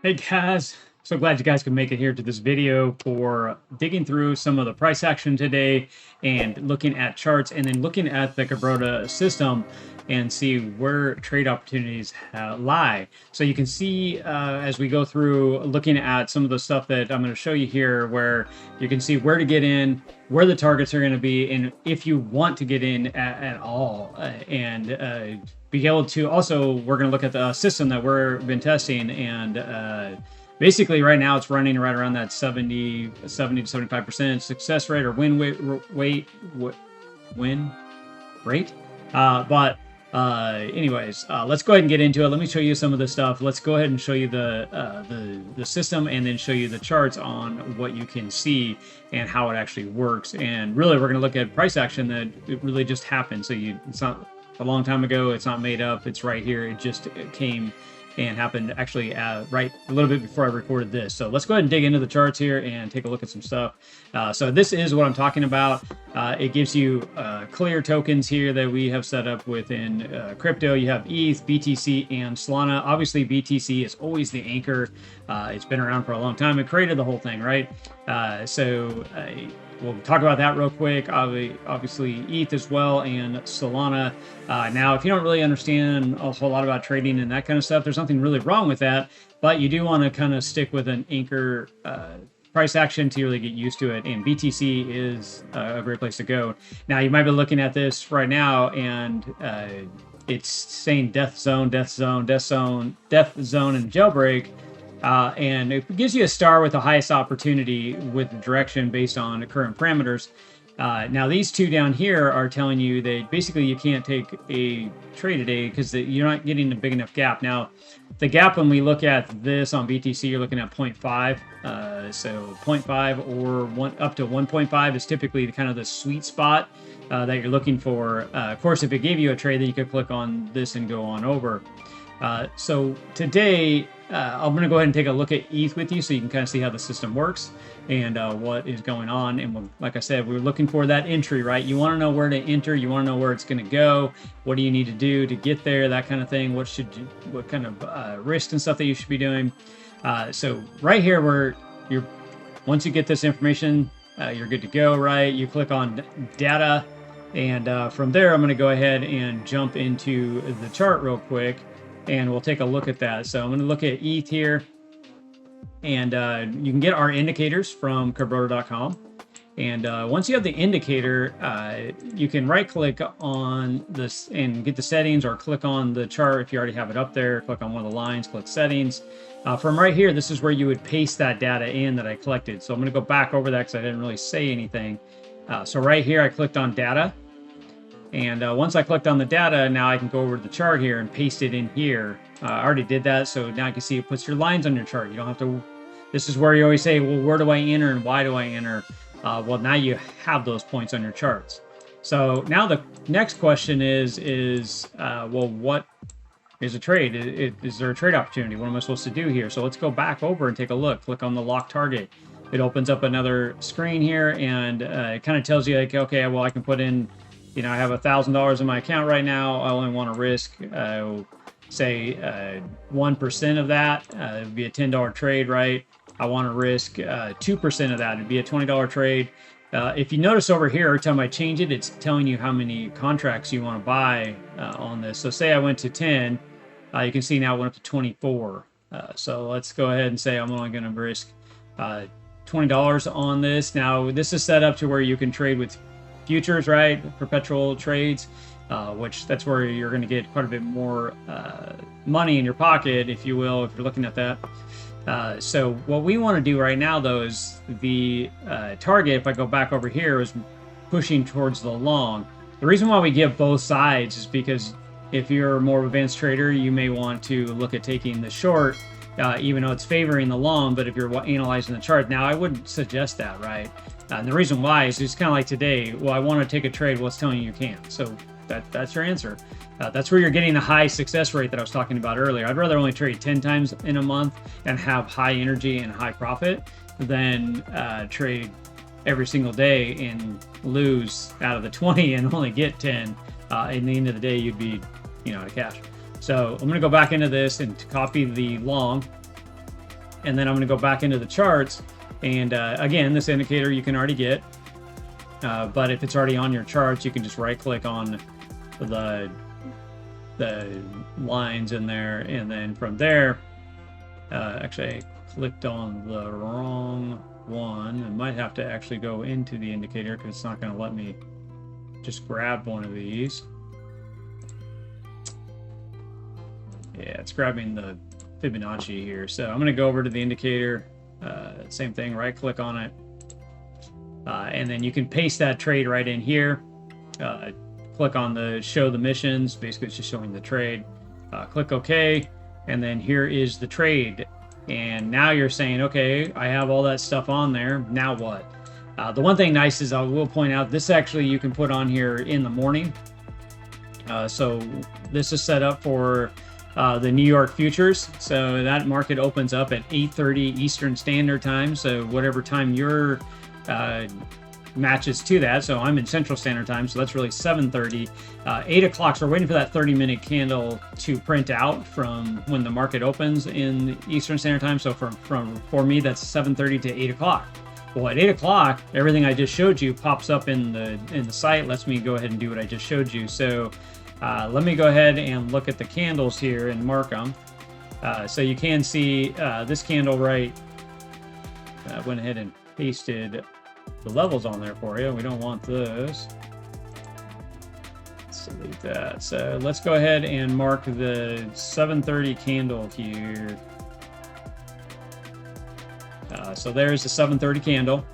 Hey guys, so glad you guys could make it here to this video for digging through some of the price action today and looking at charts and then looking at the Kabroda system and see where trade opportunities lie. So you can see as we go through looking at some of the stuff that I'm going to show you here, where you can see where to get in, where the targets are going to be, and if you want to get in at all, and be able to also, we're going to look at the system that we've been testing, and basically right now it's running right around that 70 to 75% success rate or win rate. Anyways, let's go ahead and get into it. Let me show you some of the stuff. Let's go ahead and show you the system, and then show you the charts on what you can see and how it actually works. And really, we're going to look at price action that it really just happened. So it's not a long time ago. It's not made up. It's right here. It came and happened actually right a little bit before I recorded this. So let's go ahead and dig into the charts here and take a look at some stuff. So this is what I'm talking about. It gives you clear tokens here that we have set up within crypto. You have ETH, BTC, and Solana. Obviously, BTC is always the anchor. It's been around for a long time. It created the whole thing, right? We'll talk about that real quick. Obviously, ETH as well, and Solana. Now, if you don't really understand a whole lot about trading and that kind of stuff, there's nothing really wrong with that, but you do want to kind of stick with an anchor price action to really get used to it, and BTC is a great place to go. Now, you might be looking at this right now, and it's saying death zone, and jailbreak. And it gives you a star with the highest opportunity with direction based on the current parameters. Now, these two down here are telling you that basically you can't take a trade today because you're not getting a big enough gap. Now, the gap, when we look at this on BTC, you're looking at 0.5. So 0.5 or up to 1.5 is typically kind of the sweet spot that you're looking for. Of course, if it gave you a trade, then you could click on this and go on over. So today, I'm going to go ahead and take a look at ETH with you so you can kind of see how the system works and what is going on. And like I said, we're looking for that entry, right? You want to know where to enter. You want to know where it's going to go. What do you need to do to get there? That kind of thing. What kind of risk and stuff that you should be doing? So right here, once you get this information, you're good to go, right? You click on data, and from there, I'm going to go ahead and jump into the chart real quick, and we'll take a look at that. So I'm going to look at ETH here, and you can get our indicators from Kabroda.com. And once you have the indicator, you can right-click on this and get the settings, or click on the chart if you already have it up there. Click on one of the lines, click settings. From right here, this is where you would paste that data in that I collected. So I'm going to go back over that because I didn't really say anything. So right here, I clicked on data. And once I clicked on the data, now I can go over to the chart here and paste it in here. I already did that, so now you can see it puts your lines on your chart. You don't have to. This is where you always say, well, where do I enter and why do I enter? Well, now you have those points on your charts. So now the next question is well, what is a trade? Is there a trade opportunity? What am I supposed to do here? So let's go back over and take a look. Click on the lock target. It opens up another screen here, and it kind of tells you, like, okay, well, I can put in, I have $1,000 in my account right now. I only want to risk, say, 1% of that. It would be a $10 trade, right? I want to risk 2% of that. It'd be a $20 trade. If you notice over here, every time I change it, it's telling you how many contracts you want to buy on this. So say I went to 10, you can see now it went up to 24. So let's go ahead and say I'm only going to risk $20 on this. Now, this is set up to where you can trade with futures, right? Perpetual trades, which that's where you're going to get quite a bit more money in your pocket, if you will, if you're looking at that. So what we want to do right now, though, is the target, if I go back over here, is pushing towards the long. The reason why we give both sides is because if you're a more advanced trader, you may want to look at taking the short, even though it's favoring the long. But if you're analyzing the chart, now I wouldn't suggest that, right? And the reason why is it's kind of like today. Well, I want to take a trade. Well, it's telling you can't. So that's your answer. That's where you're getting the high success rate that I was talking about earlier. I'd rather only trade 10 times in a month and have high energy and high profit than trade every single day and lose out of the 20 and only get 10. In the end of the day, you'd be, out of cash. So I'm going to go back into this and copy the long. And then I'm going to go back into the charts. And again, this indicator you can already get. But if it's already on your charts, you can just right click on the lines in there. And then from there, actually I clicked on the wrong one. I might have to actually go into the indicator because it's not going to let me just grab one of these. Yeah, it's grabbing the Fibonacci here. So I'm going to go over to the indicator. Same thing, right click on it. And then you can paste that trade right in here. Click on the show the missions. Basically, it's just showing the trade. Click OK. And then here is the trade. And now you're saying, okay, I have all that stuff on there. Now what? The one thing nice is I will point out this actually you can put on here in the morning. So this is set up for the New York futures. So that market opens up at 8:30 Eastern Standard Time. So whatever time your matches to that. So I'm in Central Standard Time, so that's really 7:30. 8 o'clock, so we're waiting for that 30-minute candle to print out from when the market opens in Eastern Standard Time. So for me, that's 7:30 to 8 o'clock. Well, at 8 o'clock, everything I just showed you pops up in the site, lets me go ahead and do what I just showed you. So let me go ahead and look at the candles here and mark them. So you can see this candle right, went ahead and pasted the levels on there for you. We don't want those. Let's delete that. So let's go ahead and mark the 7:30 candle here. So there's the 7:30 candle.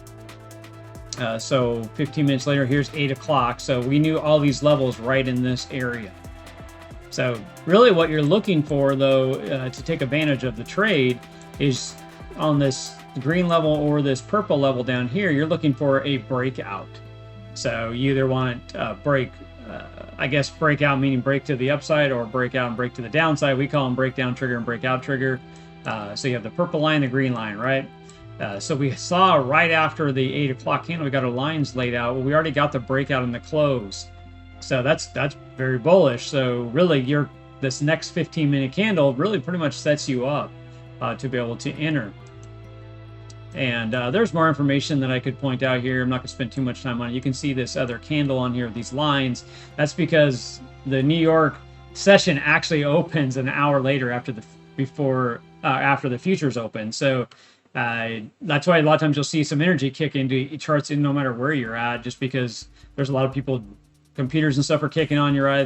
So 15 minutes later, here's 8 o'clock. So we knew all these levels right in this area. So really what you're looking for, though, to take advantage of the trade is on this green level or this purple level down here, you're looking for a breakout. So you either want breakout meaning break to the upside, or breakout and break to the downside. We call them breakdown trigger and breakout trigger. So you have the purple line, the green line, right? So we saw right after the 8 o'clock candle, we got our lines laid out. Well, we already got the breakout in the close. So that's very bullish. So really this next 15-minute candle really pretty much sets you up to be able to enter. And there's more information that I could point out here. I'm not going to spend too much time on it. You can see this other candle on here, these lines. That's because the New York session actually opens an hour later after the futures open. So that's why a lot of times you'll see some energy kick into charts no matter where you're at, just because there's a lot of people, computers and stuff are kicking on your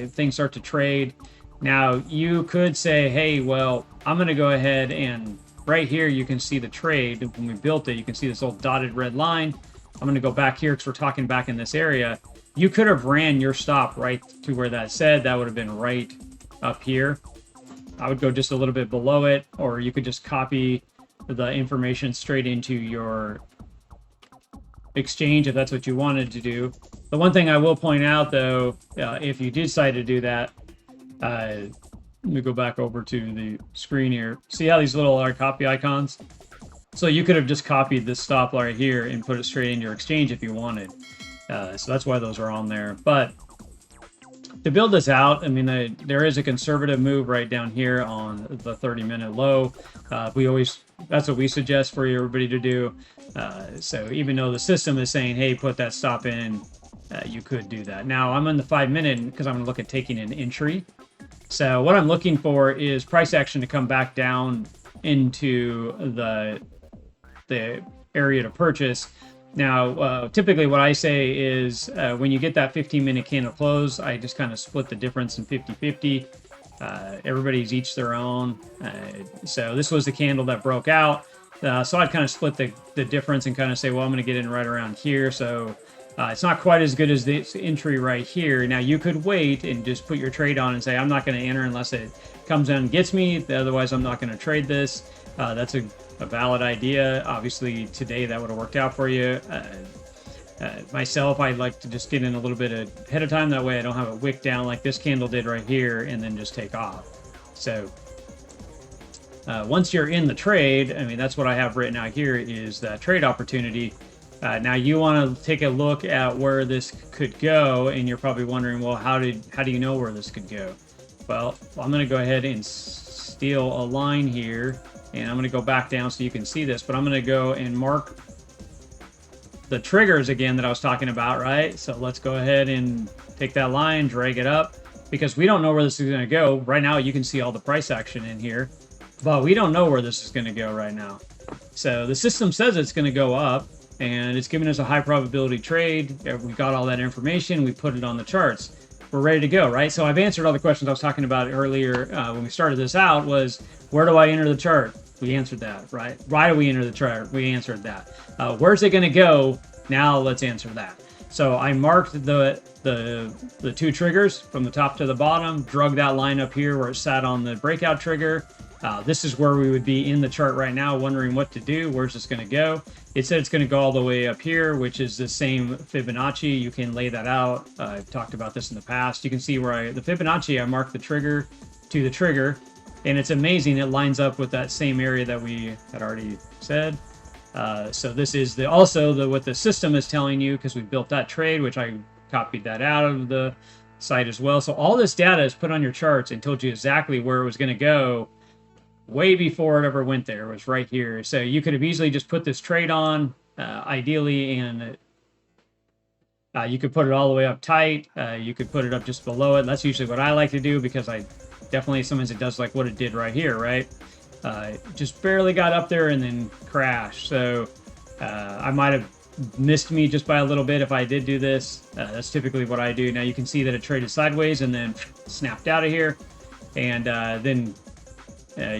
things start to trade. Now you could say, hey, well, I'm going to go ahead and right here, you can see the trade. When we built it, you can see this little dotted red line. I'm going to go back here because we're talking back in this area. You could have ran your stop right to where that said. That would have been right up here. I would go just a little bit below it, or you could just copy the information straight into your exchange if that's what you wanted to do. The one thing I will point out, though, if you decide to do that, let me go back over to the screen here. See how these little copy icons? So you could have just copied this stop right here and put it straight in your exchange if you wanted. So that's why those are on there. But to build this out, I mean, there is a conservative move right down here on the 30-minute low. That's what we suggest for everybody to do. So even though the system is saying, hey, put that stop in, you could do that. Now I'm on the 5-minute because I'm going to look at taking an entry. So what I'm looking for is price action to come back down into the area to purchase. Now, typically what I say is when you get that 15-minute candle close, I just kind of split the difference in 50-50. Everybody's each their own. So this was the candle that broke out. So I'd kind of split the difference and kind of say, well, I'm going to get in right around here. So it's not quite as good as this entry right here. Now, you could wait and just put your trade on and say, I'm not going to enter unless it comes down and gets me. Otherwise, I'm not going to trade this. That's a valid idea. Obviously, today that would have worked out for you. Myself, I'd like to just get in a little bit ahead of time. That way I don't have it wick down like this candle did right here and then just take off. So once you're in the trade, I mean, that's what I have written out here is that trade opportunity. Now you want to take a look at where this could go, and you're probably wondering, well, how do you know where this could go? Well, I'm going to go ahead and steal a line here And I'm going to go back down so you can see this, but I'm going to go and mark the triggers again that I was talking about, right? So let's go ahead and take that line, drag it up, because we don't know where this is going to go. Right now, you can see all the price action in here, but we don't know where this is going to go right now. So the system says it's going to go up, and it's giving us a high probability trade. We got all that information. We put it on the charts. We're ready to go, right? So I've answered all the questions I was talking about earlier when we started this out was, where do I enter the chart? We answered that, right? Why do we enter the chart? We answered that. Where's it going to go? Now let's answer that. So I marked the two triggers from the top to the bottom, drug that line up here where it sat on the breakout trigger. This is where we would be in the chart right now, wondering what to do. Where's this going to go? It said it's going to go all the way up here, which is the same Fibonacci. You can lay that out. I've talked about this in the past. You can see where the Fibonacci, I marked the trigger to the trigger, and it's amazing. It lines up with that same area that we had already said. So this is what the system is telling you, because we built that trade, which I copied that out of the site as well. So all this data is put on your charts and told you exactly where it was going to go way before it ever went there. It was right here. So you could have easily just put this trade on, ideally, and you could put it all the way up tight. You could put it up just below it. That's usually what I like to do, because I definitely sometimes it does like what it did right here, right? Just barely got up there and then crashed. So I might have missed me just by a little bit if I did do this. That's typically what I do. Now you can see that it traded sideways and then snapped out of here. And then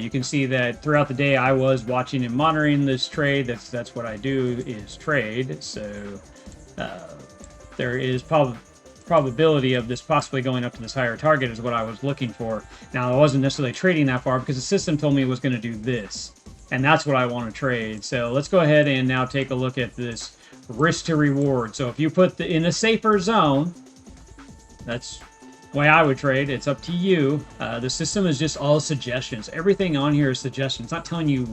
you can see that throughout the day I was watching and monitoring this trade. That's what I do, is trade. So there is probability of this possibly going up to this higher target is what I was looking for. Now I wasn't necessarily trading that far because the system told me it was going to do this, and that's what I want to trade. So let's go ahead and now take a look at this risk to reward. So if you put in a safer zone, that's the way I would trade. It's up to you. The system is just all suggestions. Everything on here is suggestions. It's not telling you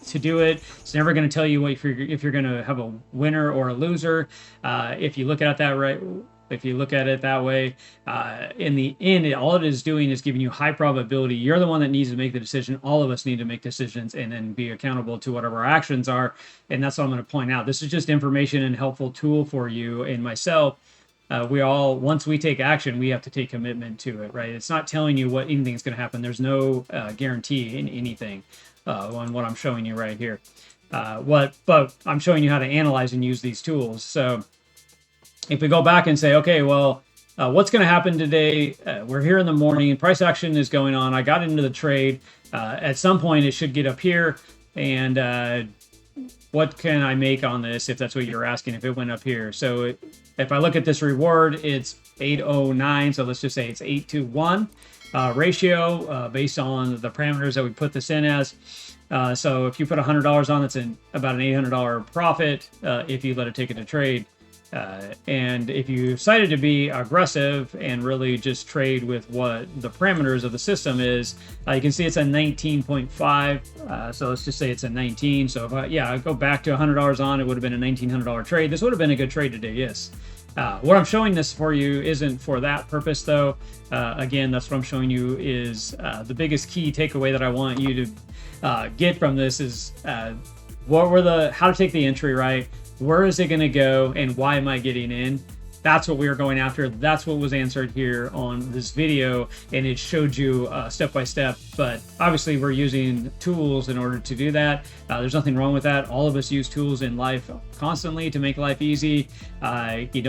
to do it. It's never going to tell you if you're going to have a winner or a loser. If you look at it that way, in the end, all it is doing is giving you high probability. You're the one that needs to make the decision. All of us need to make decisions and then be accountable to whatever our actions are. And that's what I'm going to point out. This is just information and helpful tool for you and myself. Once we take action, we have to take commitment to it, right? It's not telling you what anything's going to happen. There's no guarantee in anything on what I'm showing you right here. But I'm showing you how to analyze and use these tools. So if we go back and say, okay, well, what's going to happen today? We're here in the morning. Price action is going on. I got into the trade. At some point, it should get up here. And what can I make on this, if that's what you're asking, if it went up here? So if I look at this reward, it's 809. So let's just say it's 8 to 1 ratio based on the parameters that we put this in as. So if you put $100 on, it's about an $800 profit if you let it take it to trade. And if you decided to be aggressive and really just trade with what the parameters of the system is, you can see it's a 19.5. So let's just say it's a 19. So if I go back to $100 on, it would have been a $1,900 trade. This would have been a good trade today, yes. What I'm showing this for you isn't for that purpose, though. Again, that's what I'm showing you is the biggest key takeaway that I want you to get from this is how to take the entry right. Where is it going to go, and why am I getting in? That's what we were going after. That's what was answered here on this video, and it showed you step by step. But obviously, we're using tools in order to do that. There's nothing wrong with that. All of us use tools in life constantly to make life easy. You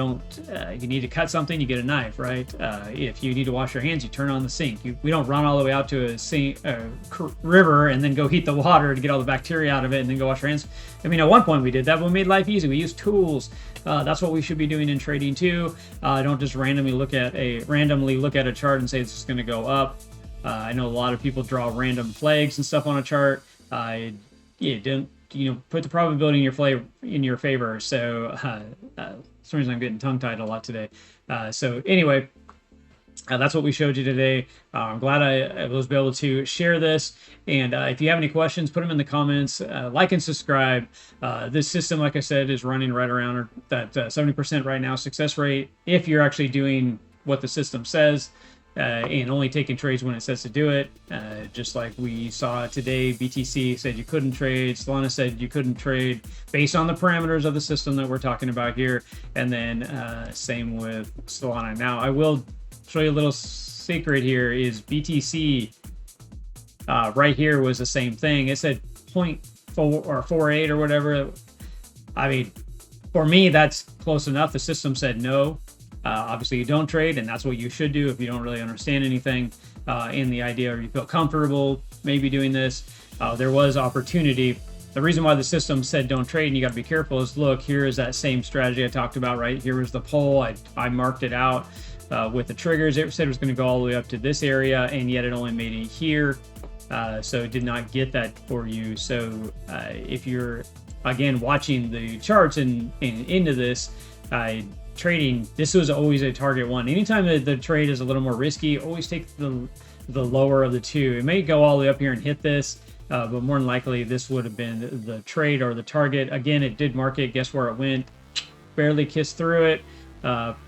need to cut something, you get a knife, right? If you need to wash your hands, you turn on the sink. We don't run all the way out to a river and then go heat the water to get all the bacteria out of it and then go wash our hands. I mean, at one point we did that, but we made life easy. We use tools. That's what we should be doing in trading too. Don't just randomly look at a chart and say it's just going to go up. I know a lot of people draw random flags and stuff on a chart. Put the probability in your favor. So for some reason I'm getting tongue-tied a lot today. So anyway, that's what we showed you today. I'm glad I was able to share this. And if you have any questions, put them in the comments. Like and subscribe. This system, like I said, is running right around that 70% right now success rate if you're actually doing what the system says. and only taking trades when it says to do it. Just like we saw today, BTC said you couldn't trade, Solana said you couldn't trade based on the parameters of the system that we're talking about here. And then same with Solana. Now I will show you a little secret here is BTC right here was the same thing. It said 0.4 or 48 or whatever. I mean, for me, that's close enough. The system said no. Obviously, you don't trade, and that's what you should do if you don't really understand anything in the idea or you feel comfortable maybe doing this. There was opportunity. The reason why the system said don't trade and you got to be careful is, look, here is that same strategy I talked about, right? Here was the pole. I marked it out with the triggers. It said it was going to go all the way up to this area, and yet it only made it here. So it did not get that for you. So if you're, again, watching the charts and into this, trading, this was always a target one. Anytime that the trade is a little more risky, always take the lower of the two. It may go all the way up here and hit this, but more than likely this would have been the trade or the target. Again, it did mark it. Guess where it went? Barely kissed through it,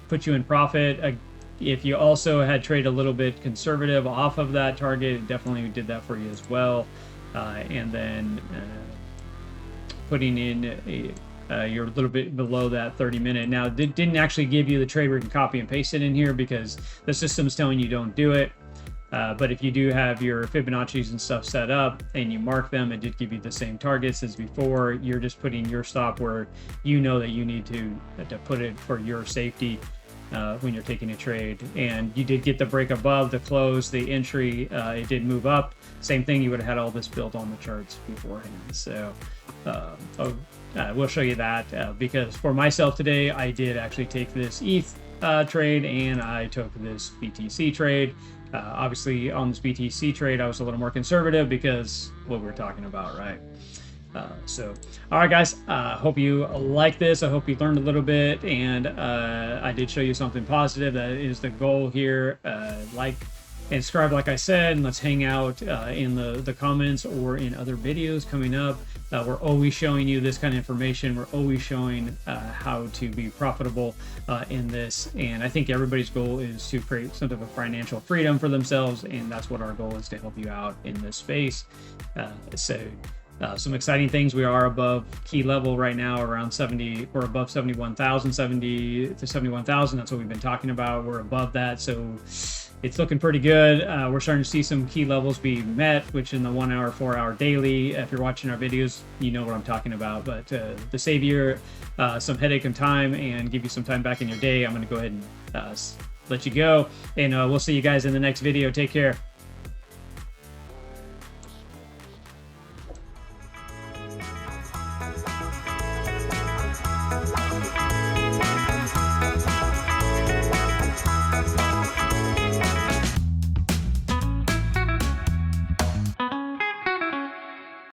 put you in profit. If you also had traded a little bit conservative off of that target, it definitely did that for you as well. And then putting in you're a little bit below that 30-minute. Now, it didn't actually give you the trade where you can copy and paste it in here because the system's telling you don't do it. But if you do have your Fibonacci's and stuff set up and you mark them, it did give you the same targets as before. You're just putting your stop where you know that you need to put it for your safety when you're taking a trade. And you did get the break above the close, the entry, it did move up. Same thing, you would have had all this built on the charts beforehand. So we'll show you that because for myself today, I did actually take this ETH trade and I took this BTC trade. Obviously on this BTC trade, I was a little more conservative because what we were talking about, right? So, all right, guys, hope you like this. I hope you learned a little bit, and I did show you something positive. That is the goal here. Like and subscribe, like I said, and let's hang out in the comments or in other videos coming up. We're always showing you this kind of information. We're always showing how to be profitable in this. And I think everybody's goal is to create some type of financial freedom for themselves. And that's what our goal is, to help you out in this space. Some exciting things. We are above key level right now, around 70 or above 71,000, 70 to 71,000. That's what we've been talking about. We're above that. So it's looking pretty good. We're starting to see some key levels be met, which in the 1 hour, 4 hour daily, if you're watching our videos, you know what I'm talking about. But to save you some headache and time and give you some time back in your day, I'm going to go ahead and let you go. And we'll see you guys in the next video. Take care.